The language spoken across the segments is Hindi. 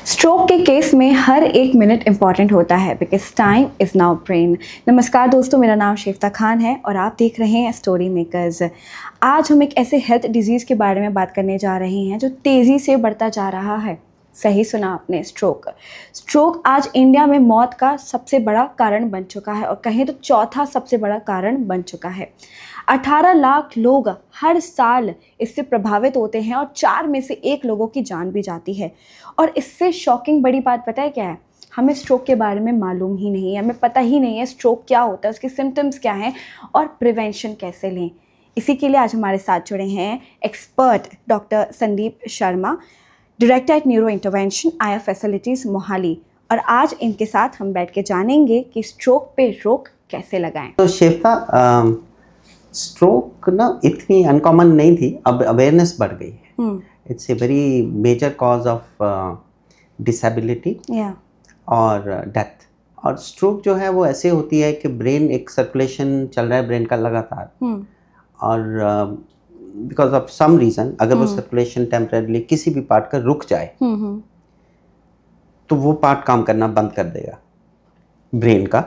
स्ट्रोक के केस में हर एक मिनट इम्पॉर्टेंट होता है because time is now brain. नमस्कार दोस्तों, मेरा नाम शेफ्ता खान है और आप देख रहे हैं स्टोरी मेकर्स। आज हम एक ऐसे हेल्थ डिजीज़ के बारे में बात करने जा रहे हैं जो तेज़ी से बढ़ता जा रहा है। सही सुना आपने, स्ट्रोक आज इंडिया में मौत का सबसे बड़ा कारण बन चुका है और कहें तो चौथा सबसे बड़ा कारण बन चुका है। 18 लाख लोग हर साल इससे प्रभावित होते हैं और 4 में से 1 लोगों की जान भी जाती है। और इससे शॉकिंग बड़ी बात पता है क्या है? हमें स्ट्रोक के बारे में मालूम ही नहीं है, हमें पता ही नहीं है स्ट्रोक क्या होता है, उसके सिम्टम्स क्या हैं और प्रिवेंशन कैसे लें। इसी के लिए आज हमारे साथ जुड़े हैं expert doctor Sandeep Sharma, director at neuro intervention आया फैसिलिटीज़ मोहाली। और आज इनके साथ हम बैठ के जानेंगे कि स्ट्रोक पे रोक कैसे लगाएं। तो शेफा, स्ट्रोक ना इतनी अनकॉमन नहीं थी, अब अवेयरनेस बढ़ गई है। It's a very major cause of disability और डेथ। और स्ट्रोक जो है वो ऐसे होती है कि ब्रेन, एक सर्कुलेशन चल रहा है ब्रेन का लगातार, और बिकॉज ऑफ सम रीज़न अगर वो सर्कुलेशन टेम्परेरीली किसी भी पार्ट का रुक जाए तो वो पार्ट काम करना बंद कर देगा ब्रेन का,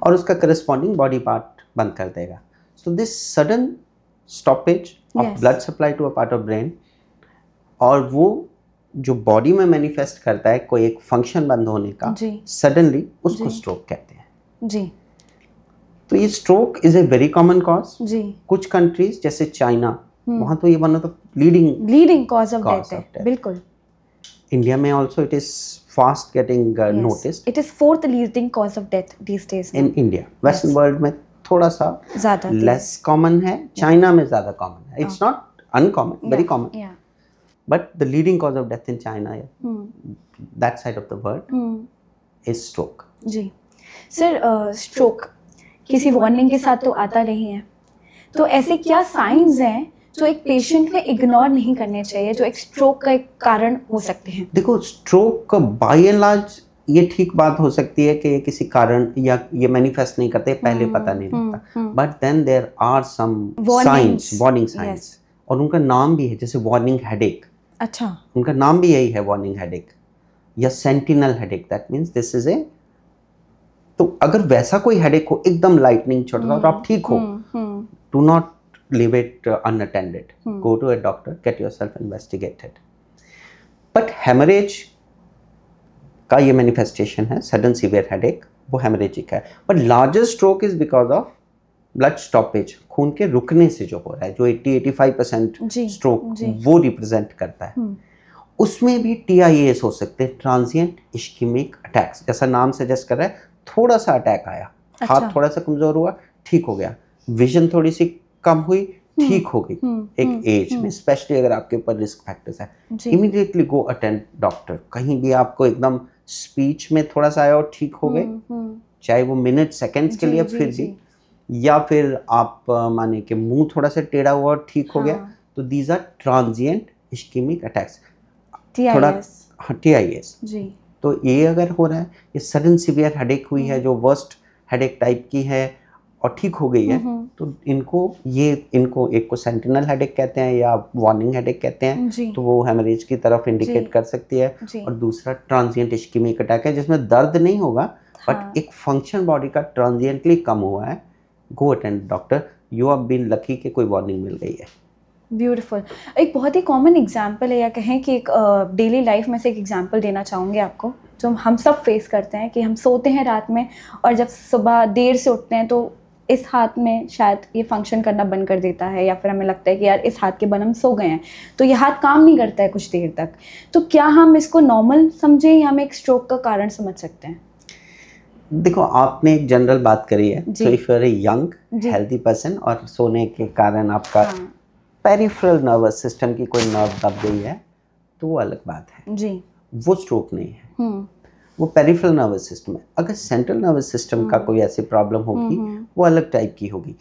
और उसका करस्पॉन्डिंग बॉडी पार्ट बंद कर देगा। So this sudden stoppage of blood supply to a part of brain, और वो जो बॉडी में मैनिफेस्ट करता है कोई एक फंक्शन बंद होने का सडनली, उसको स्ट्रोक कहते हैं जी। तो ये stroke is a very common cause जी। कुछ कंट्रीज जैसे चाइना, वहाँ तो ये one of the leading cause of death है। बिल्कुल। इंडिया में also it is fast getting noticed. It is 4th leading cause of death these days in India. Western world में थोड़ा सा ज्यादा लेस कॉमन है, चाइना में ज्यादा कॉमन है। It's not uncommon, very common, but the leading cause of death in China, that side of the world, is stroke जी। सर, स्ट्रोक किसी वार्निंग के साथ तो आता नहीं है, तो ऐसे क्या साइंस हैं जो एक पेशेंट ने इग्नोर नहीं करने चाहिए जो एक स्ट्रोक का एक कारण हो सकते हैं? देखो, स्ट्रोक बाय एंड लार्ज ये ठीक बात हो सकती है कि ये किसी कारण या ये मैनिफेस्ट नहीं करते, पहले पता नहीं लगता, but then there are some signs, warning signs, और उनका नाम भी है, जैसे वार्निंग हेडेक। अच्छा, उनका नाम भी यही है, वार्निंग हेडेक या sentinel headache. That means this is a, तो अगर वैसा कोई हेडेक हो एकदम लाइटनिंग छोटा सा और आप ठीक हो, do not leave it unattended. Go to a doctor, get yourself investigated. But hemorrhage का ये manifestation है, sudden severe headache, वो hemorrhagic है। But larger stroke is because of blood stoppage, खून के रुकने से जो हो रहा है, जो 80-85% stroke वो represent करता है। उसमें भी TIAs हो सकते हैं, transient ischemic attacks। जैसा नाम सजेस्ट कर रहा है, थोड़ा सा अटैक आया, हाथ थोड़ा सा कमजोर हुआ, ठीक हो गया, विजन थोड़ी सी कम हुई, ठीक हो गई एक एज में, स्पेशली अगर आपके ऊपर रिस्क फैक्टर्स है, इमीडिएटली गो अटेंड डॉक्टर। कहीं भी आपको एकदम स्पीच में थोड़ा सा आया और ठीक हो गए, चाहे वो मिनट सेकंड्स के लिए फिर भी, या फिर आप माने कि मुंह थोड़ा सा टेढ़ा हुआ और ठीक हो गया, तो these are transient ischemic attacks, थोड़ा TIAs जी। तो ये अगर हो रहा है, ये सडन सीवियर हेडेक हुई है जो वर्स्ट हेडेक टाइप की है और ठीक हो गई है, तो इनको एक को सेंटिनल हेडेक कहते हैं या वार्निंग हेडेक कहते हैं, तो वो हेमरेज की तरफ इंडिकेट कर सकती है। और दूसरा ट्रांजिएंट इश्केमिक अटैक है जिसमें दर्द नहीं होगा, बट एक फंक्शन बॉडी का ट्रांजिएंटली कम हुआ है। Go attend doctor, you have been lucky कि कोई वार्निंग मिल गई है। ब्यूटीफुल। एक बहुत ही कॉमन एग्जाम्पल है, या कहें कि एक डेली लाइफ में से एक एग्जाम्पल देना चाहूँगी आपको, जो हम सब फेस करते हैं कि हम सोते हैं रात में और जब सुबह देर से उठते हैं तो इस हाथ में शायद ये फंक्शन करना बंद कर देता है, या फिर हमें लगता है कि यार इस हाथ के बल हम सो गए हैं तो ये हाथ काम नहीं करता है कुछ देर तक। तो क्या हम इसको नॉर्मल समझें या हम एक स्ट्रोक का कारण समझ सकते हैं? देखो, आपने एक जनरल बात करी है, so if you are a young healthy person और सोने के कारण आपका पेरिफेरल नर्वस सिस्टम की कोई नर्व दब गई है, तो वो अलग बात है जी, वो स्ट्रोक नहीं है, वो पेरिफेरल नर्वस सिस्टम है। अगर सेंट्रल नर्वस सिस्टम का कोई ऐसी प्रॉब्लम होगी, वो अलग टाइप की होगी।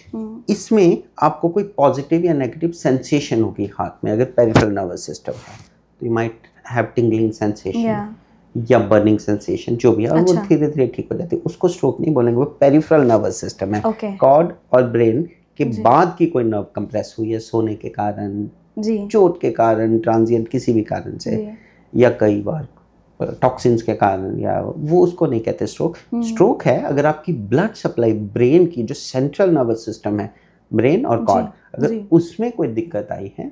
इसमें आपको कोई पॉजिटिव या नेगेटिव सेंसेशन होगी हाथ में, अगर पेरिफेरल नर्वस सिस्टम है, तो you might have tingling sensation या बर्निंग सेंसेशन, जो भी है, और वो धीरे धीरे ठीक हो जाती है। उसको स्ट्रोक नहीं बोलेंगे, वो पेरिफेरल नर्वस सिस्टम है। कॉर्ड और ब्रेन के बाद की कोई नर्व कंप्रेस हुई है सोने के कारण, चोट के कारण, ट्रांजिएंट किसी भी कारण से, या कई बार टॉक्सिन्स के कारण, या वो उसको नहीं कहते स्ट्रोक। स्ट्रोक है अगर आपकी ब्लड सप्लाई ब्रेन की, जो सेंट्रल नर्वस सिस्टम है ब्रेन और कॉर्ड, अगर उसमें कोई दिक्कत आई है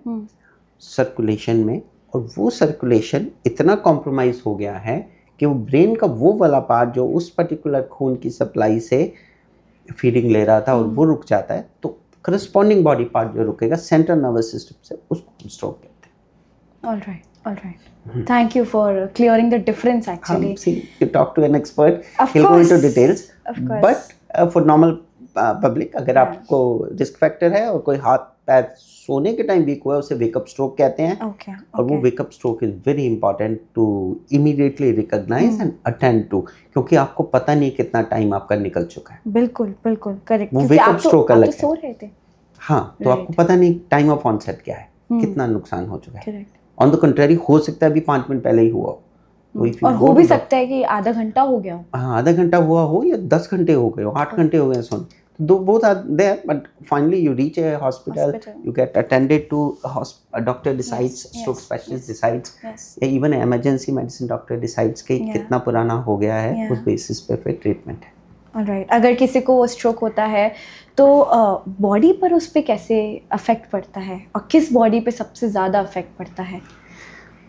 सर्कुलेशन में, और वो सर्कुलेशन इतना कॉम्प्रोमाइज हो गया है कि वो ब्रेन का वो वाला पार्ट जो उस पर्टिकुलर खून की सप्लाई से फीडिंग ले रहा था और वो रुक जाता है, तो करस्पॉन्डिंग बॉडी पार्ट जो रुकेगा सेंट्रल नर्वस सिस्टम से, उसको स्ट्रोक कहते हैं। All right. Thank you for clearing the difference actually. See, you talk to an expert, Of he'll go course. into details. Of course. But for normal public, अगर आपको रिस्क फैक्टर है और कोई हाथ पैर सोने के टाइम वीक हुआ है, उसे वेकअप स्ट्रोक कहते हैं। और वो wake up stroke is very important to immediately recognize and attend to, क्योंकि आपको पता नहीं कितना टाइम आपका निकल चुका है। बिल्कुल बिल्कुल करेक्ट। वो वेकअप स्ट्रोक अलग है। सो रहे थे। हाँ, तो आपको पता नहीं टाइम ऑफ ऑनसेट क्या है, कितना नुकसान हो चुका है। करेक्ट। ऑन द कंट्री हो सकता है अभी 5 मिनट पहले ही हुआ हो, और हो भी सकता है कि आधा घंटा हो गया हो। हाँ, आधा घंटा हुआ हो या 10 घंटे हो गए हो, 8 घंटे हो गए सोने, तो both are there, but finally you reach a hospital, you get attended to, a doctor decides, stroke specialist decides, या even emergency medicine doctor decides कि कितना पुराना हो गया है, उस बेसिस पे फिर ट्रीटमेंट है। Alright, अगर किसी को स्ट्रोक होता है तो बॉडी पर उस पर कैसे अफेक्ट पड़ता है और किस बॉडी पे सबसे ज़्यादा अफेक्ट पड़ता है?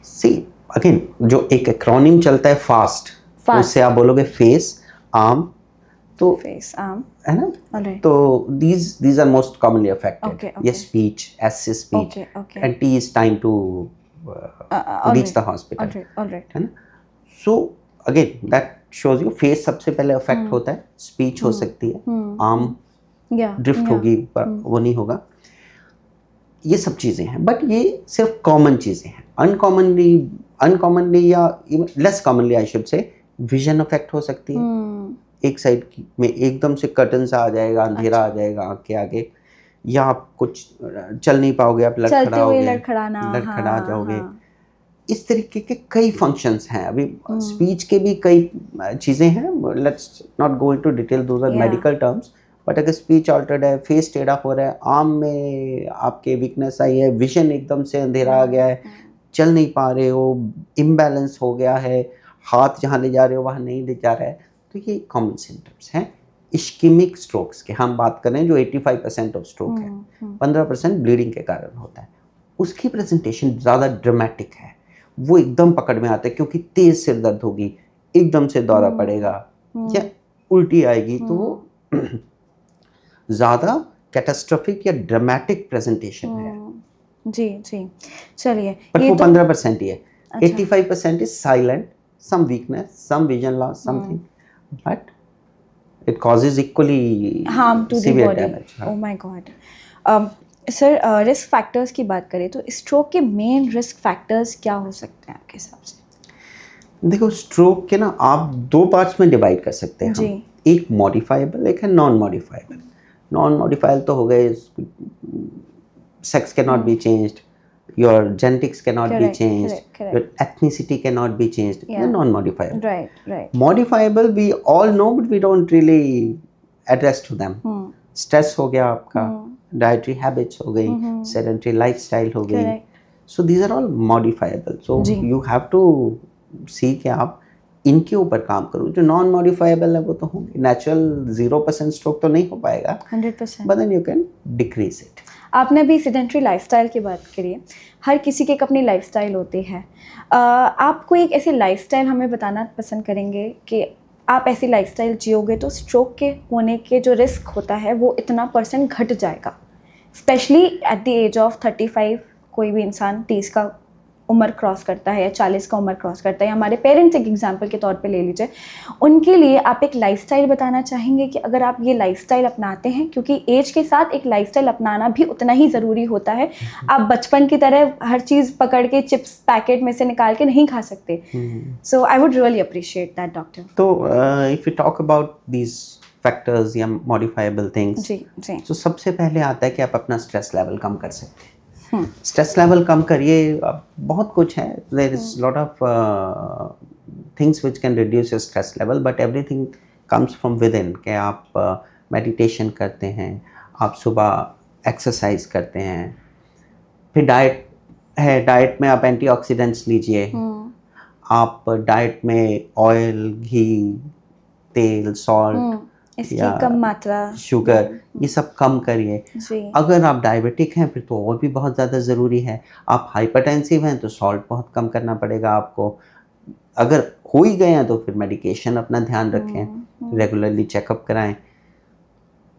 See, again, जो एक एक्रोनिम चलता है फास्ट, उससे आप बोलोगे फेस, आर्म, तो फेस, आर्म है ना, तो these are most commonly affected. Yes, speech, S is speech, and T is time to reach the hospital. है ना, so again that shows you face सबसे पहले अफेक्ट होता है, स्पीच हो सकती है, आर्म ड्रिफ्ट होगी, वो नहीं होगा, ये सब चीज़ें हैं। बट ये सिर्फ कॉमन चीज़ें हैं। अनकॉमनली या less commonly I should say, vision affect हो सकती है, एक साइड में एकदम से कर्टन सा आ जाएगा, अंधेरा आ जाएगा आँख के आगे, या आप कुछ चल नहीं पाओगे, आप लड़खड़ा जाओगे। इस तरीके के कई फंक्शंस हैं। अभी स्पीच के भी कई चीज़ें हैं, let's not go into detail, those are medical terms, but अगर स्पीच ऑल्टर्ड है, फेस टेढ़ा हो रहा है, आर्म में आपके वीकनेस आई है, विजन एकदम से अंधेरा आ गया है, चल नहीं पा रहे हो, इम्बैलेंस हो गया है, हाथ जहाँ ले जा रहे हो वहाँ नहीं ले जा रहा है, तो ये कॉमन सिम्टम्स हैं इश्केमिक स्ट्रोक्स के। हम बात कर रहे हैं जो 85% ऑफ स्ट्रोक है, 15% ब्लीडिंग के कारण होता है। उसकी प्रेजेंटेशन ज़्यादा ड्रामेटिक है, वो एकदम पकड़ में आता है, क्योंकि तेज सिर दर्द होगी, एकदम से दौरा पड़ेगा या उल्टी आएगी, तो वो ज़्यादा कैटास्ट्रोफिक या ड्रामेटिक प्रेजेंटेशन है। जी जी, चलिए, बट वो 15% ही है। 85% is silent, some weakness, some vision loss, something, but it causes equally harm to the body. Damage. Oh my god. Sir, risk factors की बात करें तो स्ट्रोक के मेन रिस्क फैक्टर्स क्या हो सकते हैं आपके हिसाब से? देखो, स्ट्रोक के ना आप 2 पार्ट्स में डिवाइड कर सकते हैं हम। एक मॉडिफाइबल, एक है नॉन मॉडिफाइबल। नॉन मॉडिफाइबल तो हो गए, sex can not be changed, your genetics cannot be changed, your ethnicity cannot be changed. They're non-modifiable. Right. Modifiable we all know, but we don't really address to them. Stress हो गया आपका, dietary habits हो गई, sedentary lifestyle हो गई. So these are all modifiable. So you have to see कि आप इनके ऊपर काम करो। जो नॉन मॉडिफाइबल है वो तो होंगे, नेचुरल 0% स्ट्रोक तो नहीं हो पाएगा, 100%, but then you can decrease it. आपने अभी सेडेंटरी लाइफस्टाइल की बात करी है, हर किसी की एक अपनी लाइफस्टाइल होती है। आपको एक ऐसी लाइफस्टाइल हमें बताना पसंद करेंगे कि आप ऐसी लाइफस्टाइल जियोगे तो स्ट्रोक के होने के जो रिस्क होता है वो इतना % घट जाएगा, specially at the age of 35। कोई भी इंसान 30 का उम्र क्रॉस करता है या 40 का उम्र क्रॉस करता है, या हमारे पेरेंट्स एक एग्जांपल के तौर पे ले लीजिए, उनके लिए आप एक लाइफस्टाइल बताना चाहेंगे कि अगर आप ये लाइफस्टाइल अपनाते हैं, क्योंकि एज के साथ एक लाइफस्टाइल अपनाना भी उतना ही ज़रूरी होता है। आप बचपन की तरह हर चीज़ पकड़ के चिप्स पैकेट में से निकाल के नहीं खा सकते। So I would really appreciate that doctor. तो if you talk about these factors या मॉडिफाइबल थिंग्स, जी, तो सबसे पहले आता है कि आप अपना स्ट्रेस लेवल कम कर सकते हैं। स्ट्रेस लेवल कम करिए, बहुत कुछ है, there is lot of things which can reduce your stress level, but everything comes from within. कि आप मेडिटेशन करते हैं, आप सुबह एक्सरसाइज करते हैं, फिर डाइट है, डाइट में आप एंटीऑक्सीडेंट्स लीजिए, आप डाइट में ऑयल, घी, तेल, सॉल्ट इसकी या कम मात्रा, शुगर, ये सब कम करिए। जी अगर आप डायबिटिक हैं फिर तो और भी बहुत ज़्यादा ज़रूरी है। आप हाइपरटेंसिव हैं तो सॉल्ट बहुत कम करना पड़ेगा आपको। अगर हो ही गए हैं तो फिर मेडिकेशन अपना ध्यान रखें, रेगुलरली चेकअप कराएं।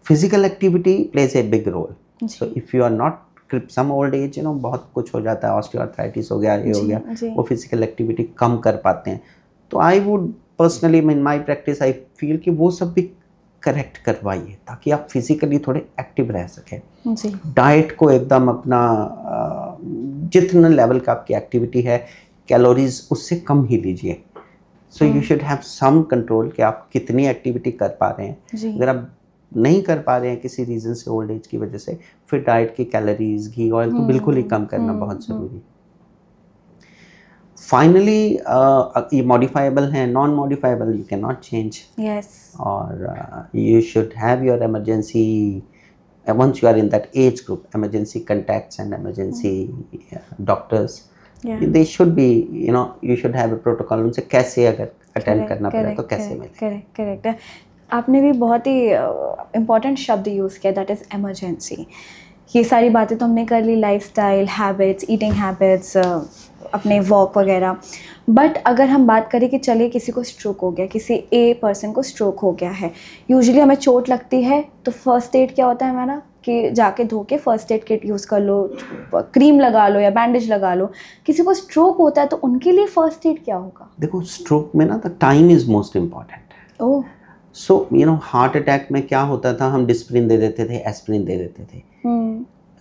Physical activity plays a big role. So if you are not some old age, बहुत कुछ हो जाता है, ऑस्टियोआर्थराइटिस हो गया, ये हो गया, वो फिजिकल एक्टिविटी कम कर पाते हैं। तो I would personally, in my practice, I feel कि वो सब भी करेक्ट करवाइए ताकि आप फिजिकली थोड़े एक्टिव रह सकें। जी डाइट को एकदम अपना जितना लेवल का आपकी एक्टिविटी है, कैलोरीज उससे कम ही लीजिए। So you should have some control कि आप कितनी एक्टिविटी कर पा रहे हैं। अगर आप नहीं कर पा रहे हैं किसी रीज़न से, ओल्ड एज की वजह से, फिर डाइट की कैलोरीज, घी, ऑयल तो बिल्कुल ही कम करना बहुत ज़रूरी। फाइनली ये मॉडिफाइबल हैं, non modifiable you can not change. Yes, और you should have your emergency, once you are in that age group, emergency contacts and emergency doctors, they should be, you should have a protocol उनसे कैसे अगर अटेंड करना पड़े तो कैसे मिले। करेक्ट। आपने भी बहुत ही इम्पोर्टेंट शब्द यूज़ किया, दैट इज़ इमरजेंसी। ये सारी बातें तो हमने कर ली, लाइफस्टाइल हैबिट्स, ईटिंग हैबिट्स, अपने वॉक वगैरह। बट अगर हम बात करें कि चलिए किसी को स्ट्रोक हो गया, किसी ए पर्सन को स्ट्रोक हो गया है, यूजुअली हमें चोट लगती है तो फर्स्ट एड क्या होता है हमारा कि जाके धो के फर्स्ट एड किट यूज़ कर लो, क्रीम लगा लो या बैंडेज लगा लो। किसी को स्ट्रोक होता है तो उनके लिए फर्स्ट एड क्या होगा? देखो, स्ट्रोक में ना the time is most important. Oh, so heart attack में क्या होता था, हम डिस्प्रिन दे देते थे, एस्प्रिन दे देते थे।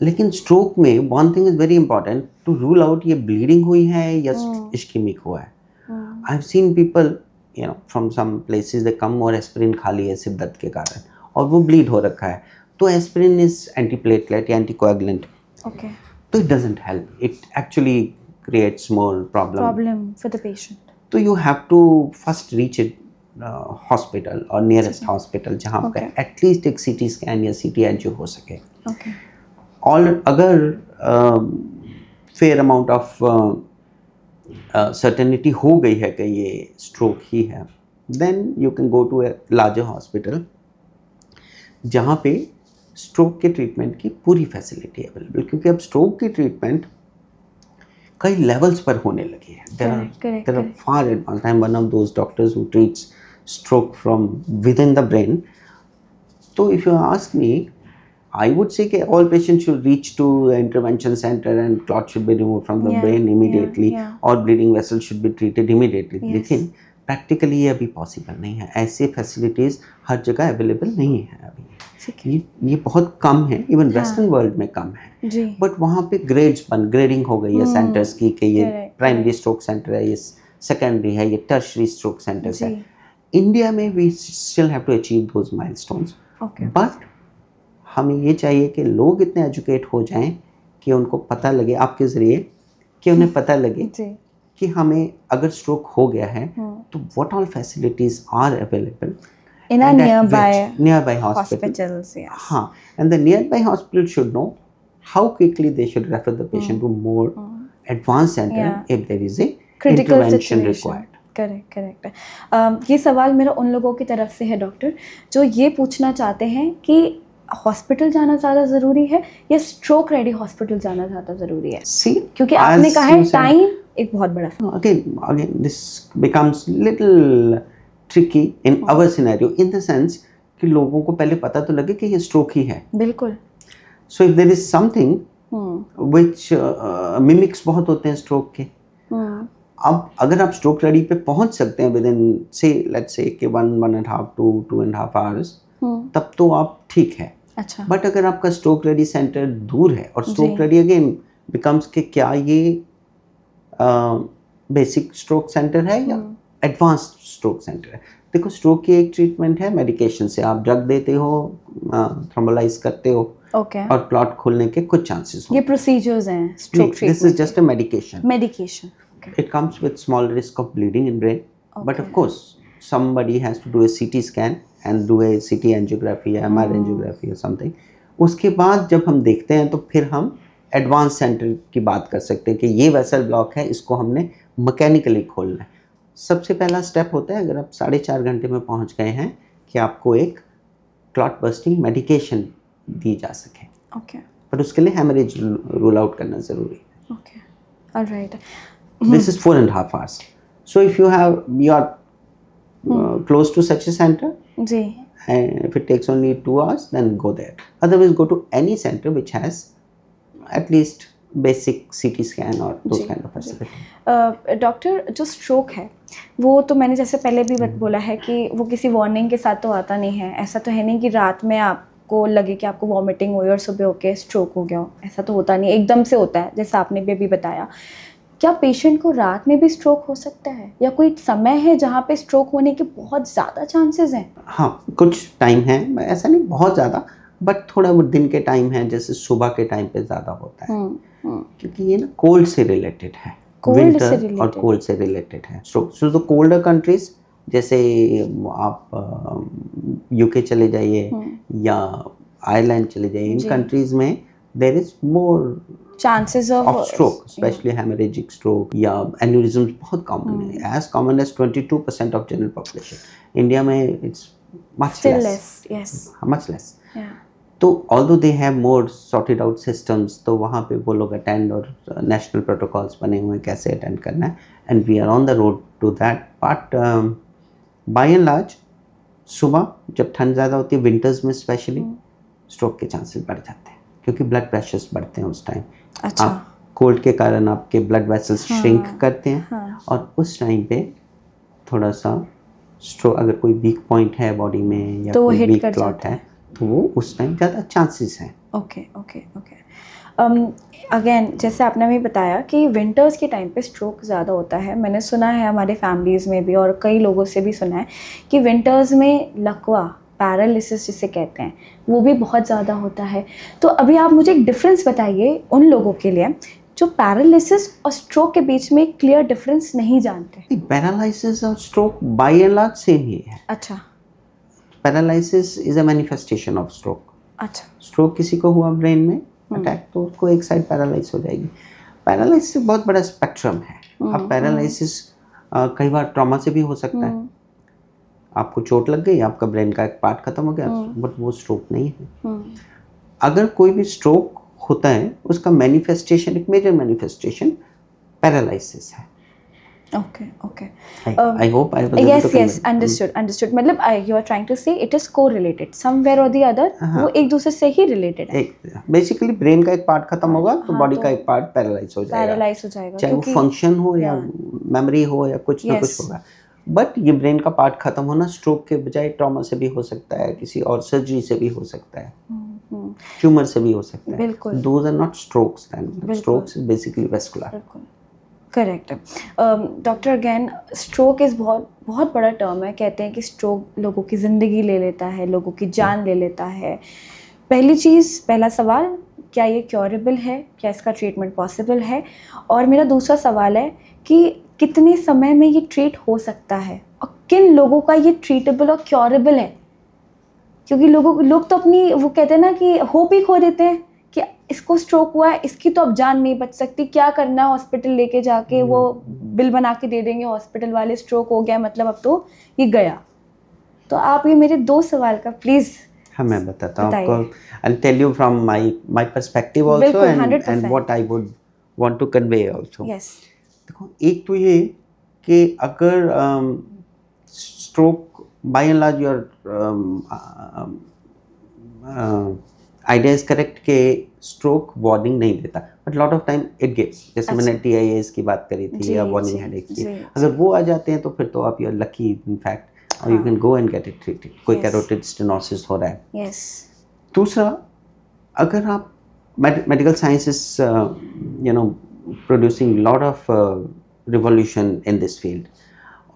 लेकिन स्ट्रोक में one thing is very important, to rule out ये ब्लीडिंग हुई है या इश्केमिक हुआ है। I have seen people from some places they come और एस्प्रिन खा लिए सिर दर्द के कारण और वो ब्लीड हो रखा है, तो एस्प्रिन इज एंटीप्लेटलेट या एंटीकोएगुलेंट, ओके, तो it doesn't help, it actually creates more problem for the patient. तो you have to first reach it hospital और नियरेस्ट हॉस्पिटल जहाँ पर एटलीस्ट एक CT स्कैन या CT एंजियो हो सके। और अगर फेयर अमाउंट ऑफ सर्टेनिटी हो गई है कि ये स्ट्रोक ही है, then you can go to a larger hospital जहाँ पे स्ट्रोक के ट्रीटमेंट की पूरी फैसिलिटी अवेलेबल, क्योंकि अब स्ट्रोक की ट्रीटमेंट कई लेवल्स पर होने लगी है। There are far advance. I am one of those doctors who treats stroke from within the brain. So if you ask me, I would say that all patients should reach to intervention center and clot should be removed from the brain immediately, or bleeding vessels should be treated immediately. लेकिन practically ये अभी possible नहीं है, ऐसे facilities हर जगह available नहीं है अभी। ये बहुत कम है, इवन वेस्टर्न वर्ल्ड में कम है, बट वहाँ पे ग्रेडिंग हो गई है सेंटर्स की कि ये प्राइमरी स्ट्रोक सेंटर है, ये सेकेंडरी है, ये टर्शरी स्ट्रोक सेंटर्स है। इंडिया में we still have to achieve those milestones, but हमें ये चाहिए कि लोग इतने एजुकेट हो जाएं कि उनको पता लगे, आपके ज़रिए, कि उन्हें पता लगे कि हमें अगर स्ट्रोक हो गया है तो what all facilities are available in a nearby hospitals. Yes. हाँ, and the nearby hospital should know how quickly they should refer the patient to more advanced center if there is a critical intervention situation required. Correct. ये सवाल मेरा उन लोगों की तरफ से है डॉक्टर जो ये पूछना चाहते हैं कि हॉस्पिटल जाना ज़्यादा ज़रूरी है या स्ट्रोक रेडी हॉस्पिटल जाना ज़्यादा ज़रूरी है? क्योंकि आपने कहा है टाइम एक बहुत बड़ा। Again this becomes little tricky in our scenario in the sense कि लोगों को पहले पता तो लगे कि ये स्ट्रोक ही है। बिल्कुल। So if there is something which mimics बहुत होते हैं स्ट्रोक के, अब अगर आप स्ट्रोक रेडी पे पहुंच सकते हैं विद इन से लेट्स से कि 1.5 to 2.5 hours, तब तो आप ठीक है। अच्छा। बट अगर आपका स्ट्रोक रेडी सेंटर दूर है और स्ट्रोक रेडी अगेन बिकम्स कि क्या ये बेसिक स्ट्रोक सेंटर है या एडवांस्ड स्ट्रोक सेंटर है। देखो, स्ट्रोक की एक ट्रीटमेंट है मेडिकेशन से, आप ड्रग देते हो, थ्रोम्बोलाइज करते हो, और क्लॉट खुलने के कुछ चांसेस ये प्रोसीजर्स हैं stroke treatment. This is just a medication. It comes with small risk of bleeding in brain, but of course somebody has to do a CT scan and do a CT angiography या MR angiography or something. उसके बाद जब हम देखते हैं तो फिर हम एडवांस सेंटर की बात कर सकते हैं कि ये वेसल ब्लॉक है, इसको हमने मैकेनिकली खोलना है। सबसे पहला स्टेप होता है, अगर आप 4.5 घंटे में पहुंच गए हैं, कि आपको एक क्लॉट बस्टिंग मेडिकेशन दी जा सके। ओके। पर उसके लिए हेमरेज रूल आउट करना ज़रूरी है। Okay, alright. This is 4.5 hours. So if you are close to such a center, जी, and if it takes only 2 hours, then go there. Otherwise, go to any center which has at least basic CT scan or those जी, kind of facility. डॉक्टर, जो स्ट्रोक है वो तो मैंने जैसे पहले भी बोला है कि वो किसी वार्निंग के साथ तो आता नहीं है। ऐसा तो है नहीं कि रात में आपको लगे कि आपको वॉमिटिंग हुई और सुबह होके स्ट्रोक हो गया हो, ऐसा तो होता नहीं, एकदम से होता है जैसा आपने भी अभी बताया। क्या पेशेंट को रात में भी स्ट्रोक हो सकता है, या कोई समय है जहाँ पे स्ट्रोक होने के बहुत ज़्यादा चांसेस हैं? हाँ, कुछ टाइम है, ऐसा नहीं बहुत ज़्यादा, बट थोड़ा वो दिन के टाइम है, जैसे सुबह के टाइम पे ज़्यादा होता है, क्योंकि ये ना कोल्ड से रिलेटेड है, विंटर और कोल्ड से रिलेटेड है stroke. So the colder countries, जैसे आप यूके चले जाइए या आयरलैंड चले जाइए, इन कंट्रीज में there is more chances of stroke, especially hemorrhagic stroke या aneurysms बहुत common है, as common as 22% of general population. India में it's much still less. yes, much less. yeah. तो although they have more sorted out systems, तो वहाँ पे वो लोग attend और national protocols बने हुए हैं कैसे attend करना है, and we are on the road to that. But by and large, सुबह जब ठंड ज़्यादा होती है, winters में especially, stroke के chances बढ़ जाते हैं, क्योंकि ब्लड प्रेशर्स बढ़ते हैं उस टाइम। अच्छा। आप कोल्ड के कारण आपके ब्लड वेसल्स श्रिंक करते हैं, और उस टाइम पे थोड़ा सा स्ट्रोक, अगर कोई वीक पॉइंट है बॉडी में या तो कोई वीक क्लॉट है, तो वो उस टाइम ज़्यादा चांसेस हैं। Okay okay okay. अगेन जैसे आपने भी बताया कि विंटर्स के टाइम पे स्ट्रोक ज़्यादा होता है। मैंने सुना है हमारे फैमिलीज़ में भी और कई लोगों से भी सुना है कि विंटर्स में लकवा, पैरालिसिस जिसे कहते हैं, वो भी बहुत ज़्यादा होता है। तो अभी आप मुझे एक डिफरेंस बताइए उन लोगों के लिए जो पैरालिसिस और स्ट्रोक के बीच में क्लियर डिफरेंस नहीं जानते। पैरालिसिस और stroke by and large same ही है। अच्छा। Paralysis is a manifestation of stroke. अच्छा। स्ट्रोक किसी को हुआ ब्रेन में अटैक, तो उसको एक साइड पैरालाइज हो जाएगी। पैरालिसिस बहुत बड़ा स्पेक्ट्रम है। अब पैरालिसिस कई बार ट्रॉमा से भी हो सकता है। आपको चोट लग गई, आपका ब्रेन का एक पार्ट खत्म हो गया, बट वो स्ट्रोक नहीं है। अगर कोई भी स्ट्रोक होता है, उसका मैनिफेस्टेशन, एक मेजर मैनिफेस्टेशन पैरालिसिस है। Okay, okay. I hope I was able to yes, convey. understood. मतलब you are trying to say it is correlated somewhere or the other. वो एक दूसरे से ही related है। बेसिकली ब्रेन का एक पार्ट खत्म होगा तो बॉडी का एक पार्ट पैरालाइज हो जाएगा। चाहे वो फंक्शन हो या मेमोरी हो या कुछ ना कुछ होगा। बट ये ब्रेन का पार्ट खत्म होना स्ट्रोक के बजाय ट्रॉमा से भी हो सकता है, किसी और सर्जरी से भी हो सकता है, ट्यूमर से भी हो सकता है। बिल्कुल। Those are not strokes then. Strokes is basically vascular. Correct. Doctor, again stroke is बहुत बड़ा टर्म है। कहते हैं कि स्ट्रोक लोगों की ज़िंदगी ले लेता है, लोगों की जान ले लेता है। पहला सवाल, क्या ये क्योरेबल है, क्या इसका ट्रीटमेंट पॉसिबल है? और मेरा दूसरा सवाल है कि कितने समय में ये ट्रीट हो सकता है और किन लोगों का ये ट्रीटेबल और क्योरेबल है? क्योंकि लोग तो अपनी वो कहते हैं ना कि होप ही खो देते हैं कि इसको स्ट्रोक हुआ है, इसकी तो अब जान नहीं बच सकती, क्या करना है, हॉस्पिटल लेके जाके वो बिल बना के दे देंगे हॉस्पिटल वाले, स्ट्रोक हो गया मतलब अब तो ये गया। तो आप ये मेरे दो सवाल का प्लीज़। हाँ, मैं बताता हूँ आपको। I'll tell you from my perspective also and what I would want to convey also. Yes. देखो, एक तो ये कि अगर stroke by and large your idea is correct कि स्ट्रोक वार्निंग नहीं देता, but lot of time it gives. जैसे मैंने TIAs की बात करी थी या वार्निंग हेडेक की, अगर वो आ जाते हैं तो फिर तो आप you are lucky in fact, और you can go and get it treated. कोई कैरोटिड स्टेनोसिस हो रहा है। Yes. दूसरा, अगर आप medical science is you know producing lot of revolution in this field,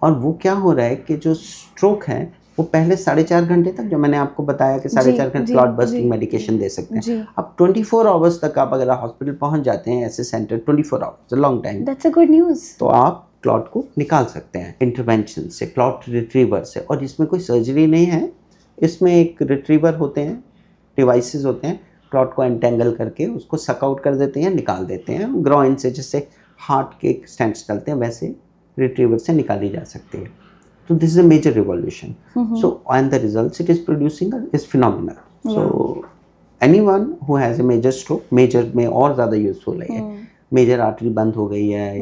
और वो क्या हो रहा है कि जो स्ट्रोक है वो पहले 4.5 घंटे तक, जो मैंने आपको बताया कि 4.5 घंटे क्लॉट बस्टिंग मेडिकेशन दे सकते हैं, अब 24 आवर्स तक आप अगर हॉस्पिटल पहुंच जाते हैं ऐसे centre, 24 hours, long time, that's a good news. तो आप क्लॉट को निकाल सकते हैं इंटरवेंशन से, क्लॉट रिट्रीवर से। और इसमें कोई सर्जरी नहीं है, इसमें एक रिट्रीवर होते हैं, डिवाइसेस होते हैं, क्लॉट को एंटेंगल करके उसको सक आउट कर देते हैं, निकाल देते हैं ग्रॉइन से, जैसे हार्ट के स्टेंट्स चलते हैं वैसे रिट्रीवर से निकाली जा सकती है. So this is a major revolution. So and the results it is producing is phenomenal. So anyone who has a major stroke, major में और ज़्यादा यूजफुल है. मेजर आर्टरी बंद हो गई है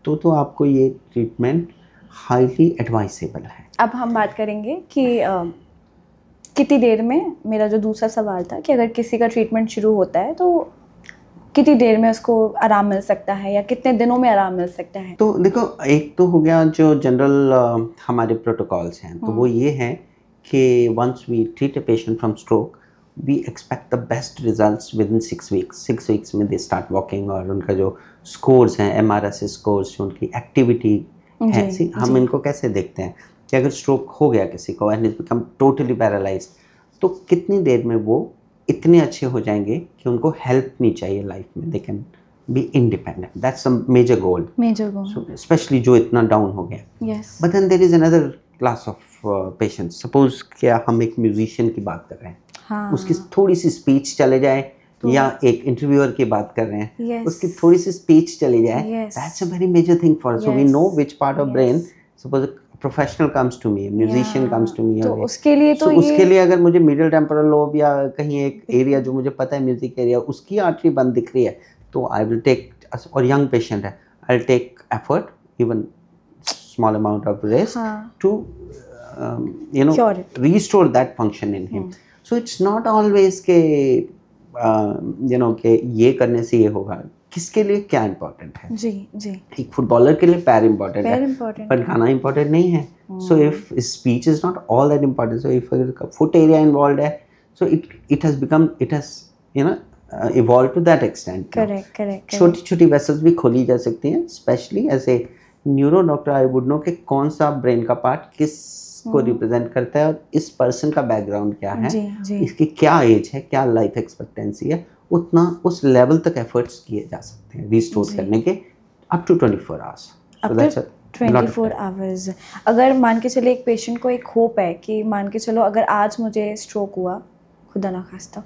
तो आपको ये ट्रीटमेंट हाईली एडवाइसेबल है. अब हम बात करेंगे कि कितनी देर में, मेरा जो दूसरा सवाल था कि अगर किसी का ट्रीटमेंट शुरू होता है तो कितनी देर में उसको आराम मिल सकता है या कितने दिनों में आराम मिल सकता है? तो देखो, एक तो हो गया जो जनरल हमारे प्रोटोकॉल्स हैं, तो वो ये है कि once we treat a patient from stroke we expect the best results within 6 weeks. 6 weeks में दे स्टार्ट वॉकिंग और उनका जो स्कोर्स हैं, MRSS स्कोर्स, जो उनकी एक्टिविटी है, हम इनको कैसे देखते हैं कि अगर स्ट्रोक हो गया किसी को and is become totally paralysed, तो कितनी देर में वो इतने अच्छे हो जाएंगे कि उनको हेल्प नहीं चाहिए लाइफ में, they can be independent. That's a major goal, specially जो इतना डाउन हो गया. But then there is another class of patients. Suppose क्या हम एक म्यूजिशियन की बात कर रहे हैं, उसकी थोड़ी सी स्पीच चले जाए, या एक इंटरव्यूअर की बात कर रहे हैं, उसकी थोड़ी सी स्पीच चली जाए, that's a very major thing for us. So we know which part of brain. Suppose professional comes to me, musician comes to me, तो उसके लिए तो उसके लिए अगर मुझे मिडिल टेम्पोरल लोब या कहीं एक एरिया जो मुझे पता है म्यूजिक एरिया, उसकी आर्टरी बंद दिख रही है, तो आई विल टेक, और यंग पेशेंट है, I will take effort, even small amount of rest to restore that function in him. So it's not always के के ये करने से ये होगा. किसके लिए क्या इम्पोर्टेंट है? जी जी. एक फुटबॉलर के लिए पैर इम्पोर्टेंट है, पर गाना इम्पोर्टेंट नहीं है. So if speech is not all that important, so if foot area involve है, so it has evolved to that extent. Correct. छोटी छोटी वेसल्स भी खोली जा सकती हैं. Specially as a neuro doctor I would know कि कौन सा ब्रेन का पार्ट किस को रिप्रेजेंट करता है और इस पर्सन का बैकग्राउंड क्या है, इसकी क्या एज है, क्या लाइफ एक्सपेक्टेंसी है, उतना उस लेवल तक एफर्ट्स किए जा सकते हैं रिस्टोर करने के up to 24 hours. So that's 24 hours. अगर मान के चले एक पेशेंट को एक होप है कि मान के चलो अगर आज मुझे स्ट्रोक हुआ, खुदा ना खास्ता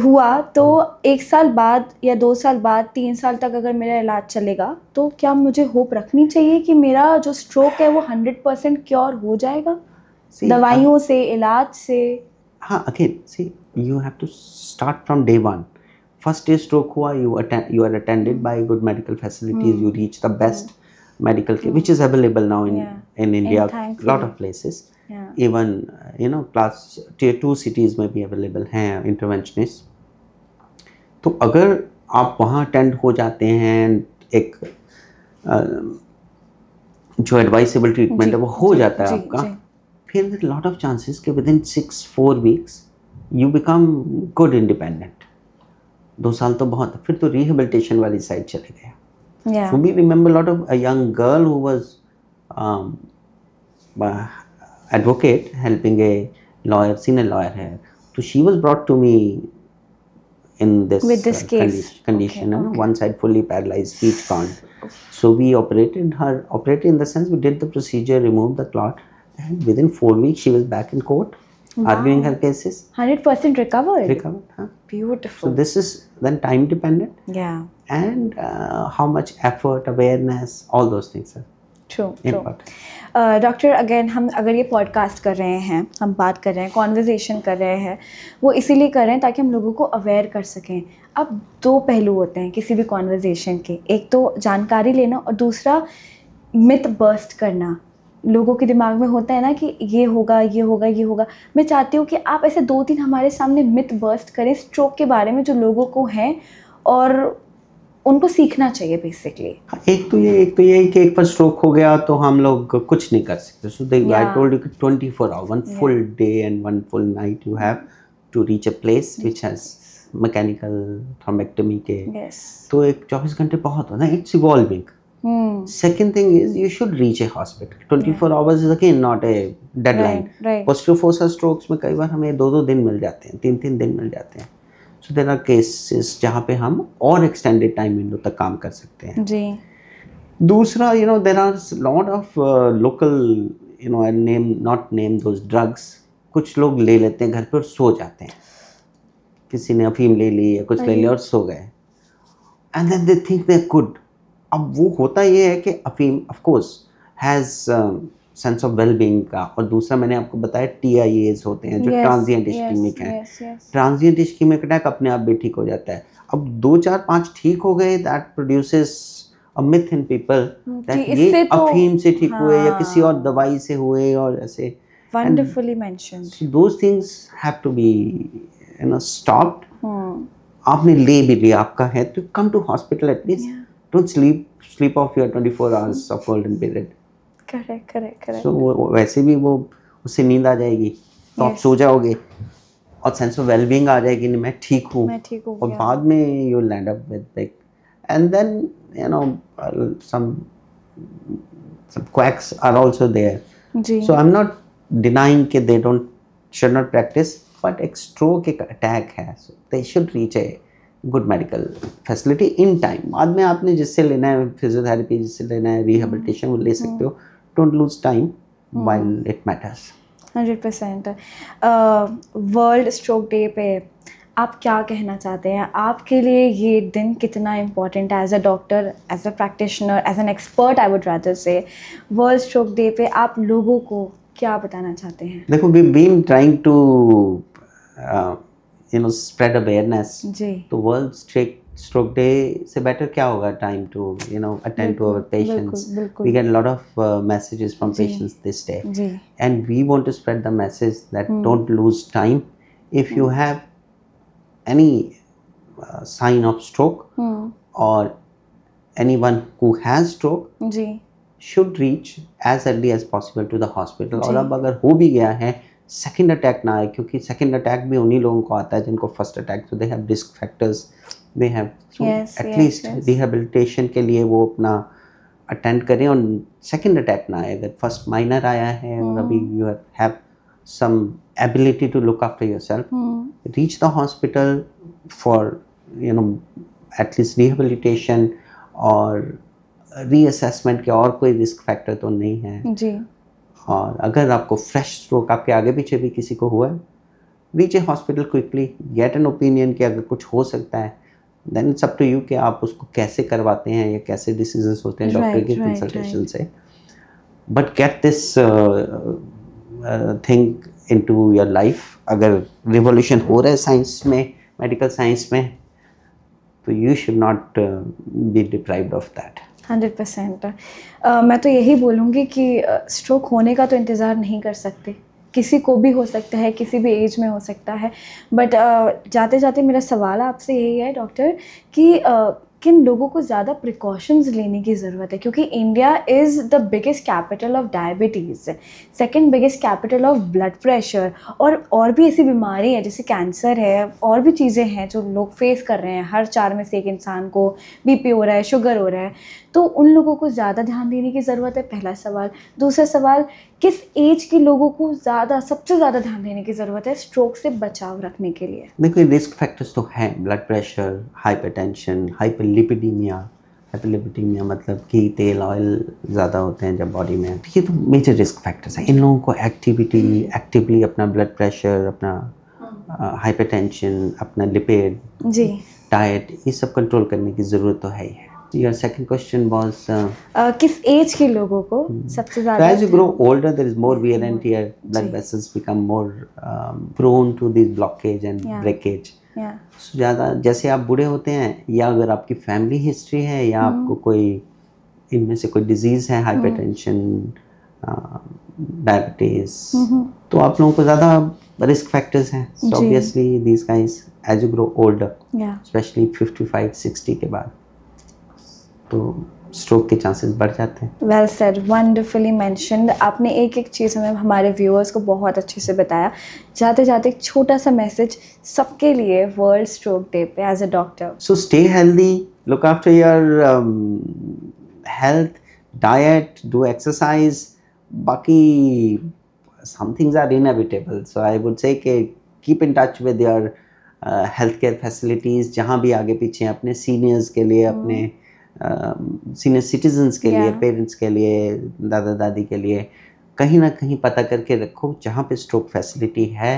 हुआ, तो 1 साल बाद या 2 साल बाद 3 साल तक अगर मेरा इलाज चलेगा, तो क्या मुझे होप रखनी चाहिए कि मेरा जो स्ट्रोक है वो 100% क्योर हो जाएगा दवाइयों से, इलाज से? हाँ, again see you have to start from day 1. First day stroke हुआ, you are attended by good medical facilities, you reach the best medical care which is available now in India, lot of places. Even class tier 2 cities में भी अवेलेबल हैं इंटरवेंशनिस्ट. तो अगर आप वहाँ अटेंड हो जाते हैं, एक जो एडवाइसेबल ट्रीटमेंट है वो हो जाता है आपका, फिर लॉट ऑफ चांसेस कि with in 6-4 weeks you become good independent. 2 साल तो बहुत, फिर तो रिहेबिलिटेशन वाली साइड चले गए. So we remember a lot of a young girl who was advocate helping a lawyer, senior lawyer here. So she was brought to me in this case. Condition, okay. One side fully paralyzed, speech gone. So we operated in the sense we did the procedure, removed the clot, and within 4 weeks she was back in court, arguing her cases. 100% recovered. Huh? Beautiful. So this is then time dependent. Yeah. And how much effort, awareness, all those things are true. Doctor, again हम अगर ये पॉडकास्ट कर रहे हैं, हम बात कर रहे हैं, कॉन्वर्जेसन कर रहे हैं, वो इसीलिए कर रहे हैं ताकि हम लोगों को अवेयर कर सकें. अब 2 पहलू होते हैं किसी भी कॉन्वर्जेसन के. एक तो जानकारी लेना और दूसरा मिथ बर्स्ट करना. लोगों के दिमाग में होता है ना कि ये होगा, ये होगा, ये होगा. मैं चाहती हूँ कि आप ऐसे 2-3 हमारे सामने मिथ बर्स्ट करें स्ट्रोक के बारे में जो लोगों को हैं और उनको सीखना चाहिए बेसिकली. एक तो ये कि एक बार स्ट्रोक हो गया तो हम लोग कुछ नहीं कर सकते. सो आई टोल्ड यू कि 24 our, 1 full day and 1 full night you have to reach a place which has mechanical thrombectomy के. तो एक 24 घंटे बहुत होता है. It's evolving. Second thing is you should reach a hospital. 24 hours is again not a deadline. Posterior fossa strokes में कई बार हमें 2-2 दिन मिल जाते हैं, 3-3 दिन मिल जाते हैं. So there are cases जहाँ पे हम और extended time window तक काम कर सकते हैं. जी. दूसरा, there are lot of local, I'll not name those drugs. कुछ लोग ले लेते हैं घर पे और सो जाते हैं. किसी ने अफीम ले ली या कुछ ले लिया और सो गए. And then they think they're good. अब वो होता ये है कि अफीम of course has sense of wellbeing का, और दूसरा मैंने आपको बताया TIAs होते हैं जो ट्रांजिएंट इस्कीमिक हैं। ट्रांजिएंट इस्कीमिक अटैक अपने आप भी ठीक हो जाता है। अब 2 4 5 ठीक हो गए, that produces a myth in people that ये अफीम से ठीक हुए या किसी और दवाई से हुए और ऐसे। Wonderfully mentioned. So those things have to be stopped. आपने ले भी लिया, आपका है तो come to hospital at least. Don't sleep off your 24 hours of golden period. Correct. So वैसे भी वो उससे नींद आ जाएगी तो आप सो जाओगे और सेंस ऑफ वेलबींग आ जाएगी, नहीं मैं ठीक हूँ, और बाद में you will end up with like, and then some quacks are also there. So I'm not denying कि they should not practice, but एक stroke एक attack है, so they should reach a good medical facility in time. बाद में आपने जिससे लेना है फिजियोथेरेपी, जिससे लेना है रिहेबिलिटेशन, वो ले सकते हो. Don't lose time while it matters. 100%. World stroke day पे आप क्या कहना चाहते हैं? आपके लिए ये दिन कितना इम्पोर्टेंट है as a doctor, as a practitioner, as an expert? I would rather say world stroke day पे आप लोगों को क्या बताना चाहते हैं? देखो, we been trying to spread awareness. तो वर्ल्ड स्ट्रोक डे से बेटर क्या होगा time to attend to our patients. We get lot of messages from patients this day, and we want to spread the message that don't lose time. If you have any sign of stroke or anyone who has stroke should reach as early as possible to the hospital. और अब अगर हो भी गया है, सेकेंड अटैक ना आए, क्योंकि सेकेंड अटैक भी उन्हीं लोगों को आता है जिनको first attack, so they have risk factors, they have at least rehabilitation के लिए वो अपना अटेंड करें और सेकेंड अटैक ना आए. अगर फर्स्ट माइनर आया है और अभी you have some ability to look after yourself, reach the hospital for at least rehabilitation और reassessment के, और कोई रिस्क फैक्टर तो नहीं है जी. और अगर आपको फ्रेश स्ट्रोक आपके आगे पीछे भी किसी को हुआ है, reach a hospital quickly, get an opinion कि अगर कुछ हो सकता है, then it's up to you कि आप उसको कैसे करवाते हैं या कैसे डिसीजंस होते हैं डॉक्टर की कंसल्टेशन से. But get this thing into your life. अगर रिवॉल्यूशन हो रहा है साइंस में, मेडिकल साइंस में, तो you should not be deprived of that. 100%. मैं तो यही बोलूँगी कि स्ट्रोक होने का तो इंतज़ार नहीं कर सकते. किसी को भी हो सकता है, किसी भी एज में हो सकता है. बट जाते जाते मेरा सवाल आपसे यही है डॉक्टर कि किन लोगों को ज़्यादा प्रिकॉशंस लेने की ज़रूरत है? क्योंकि India is the biggest capital of diabetes, second biggest capital of blood pressure, और भी ऐसी बीमारी है जैसे कैंसर है, और भी चीज़ें हैं जो लोग फेस कर रहे हैं. हर 4 में से एक इंसान को BP हो रहा है, शुगर हो रहा है. तो उन लोगों को ज़्यादा ध्यान देने की ज़रूरत है, पहला सवाल. दूसरा सवाल, किस एज के लोगों को सबसे ज़्यादा ध्यान देने की ज़रूरत है स्ट्रोक से बचाव रखने के लिए? देखो, रिस्क फैक्टर्स तो हैं, blood pressure, hypertension, hyperlipidaemia. Hyperlipidaemia मतलब कि तेल ऑयल ज़्यादा होते हैं जब बॉडी में, ये तो मेजर रिस्क फैक्टर्स हैं. इन लोगों को एक्टिवली अपना ब्लड प्रेशर, अपना हाइपरटेंशन, अपना लिपिड, डाइट, ये सब कंट्रोल करने की ज़रूरत तो है ही है. Your second question was किस एज के लोगों को सबसे ज़्यादा? As you grow older, there is more wear and tear. Blood vessels become more prone to this blockage and breakage. So ज़्यादा जैसे आप बूढ़े होते हैं, या अगर आपकी फैमिली हिस्ट्री है, या आपको कोई इनमें से कोई डिजीज़ है, हाइपरटेंशन, डायबिटीज़, तो आप लोगों को ज़्यादा रिस्क फैक्टर्स हैं. So obviously these guys, as you grow older, especially 55-60 के बाद, तो स्ट्रोक के चांसेस बढ़ जाते हैं. Well said, wonderfully mentioned. आपने एक एक चीज़ हमें, हमारे व्यूअर्स को बहुत अच्छे से बताया. जाते जाते एक छोटा सा मैसेज सबके लिए वर्ल्ड स्ट्रोक डे पे as a doctor. So stay healthy, look after your health, diet, do exercise. बाकी some things are inevitable, so I would say कि keep in touch with your health care facilities. जहाँ भी आगे पीछे अपने सीनियर्स के लिए, अपने सीनियर सिटीजन्स के लिए, पेरेंट्स के लिए, दादा दादी के लिए, कहीं ना कहीं पता करके रखो जहाँ पे स्ट्रोक फैसिलिटी है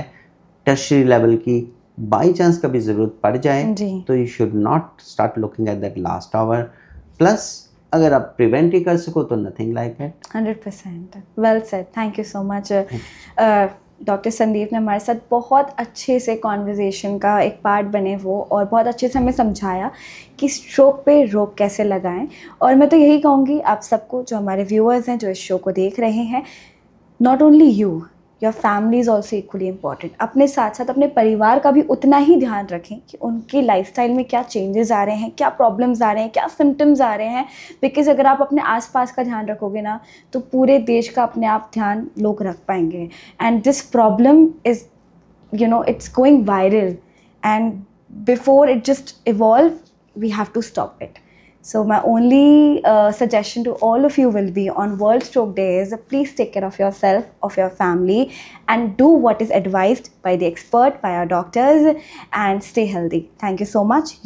टर्शरी लेवल की. बाई चांस कभी ज़रूरत पड़ जाए तो you should not start looking at that last hour. Plus अगर आप प्रिवेंट ही कर सको तो nothing like it. 100%। Well said, thank you so much. Doctor Sandeep ने हमारे साथ बहुत अच्छे से कॉन्वर्जेसन का एक पार्ट बने वो, और बहुत अच्छे से हमें समझाया कि स्ट्रोक पे रोक कैसे लगाएं। और मैं तो यही कहूँगी आप सबको, जो हमारे व्यूअर्स हैं जो इस शो को देख रहे हैं, not only you, your family is also equally important. अपने साथ साथ अपने परिवार का भी उतना ही ध्यान रखें कि उनकी लाइफस्टाइल में क्या चेंजेस आ रहे हैं, क्या प्रॉब्लम्स आ रहे हैं, क्या सिम्टम्स आ रहे हैं। बिकॉज अगर आप अपने आसपास का ध्यान रखोगे ना, तो पूरे देश का अपने आप ध्यान लोग रख पाएंगे। And this problem is, you know, it's going viral, and before it just evolve, we have to stop it. So my only suggestion to all of you will be, on World Stroke Day, is please take care of yourself, of your family, and do what is advised by the expert, by our doctors, and stay healthy. Thank you so much.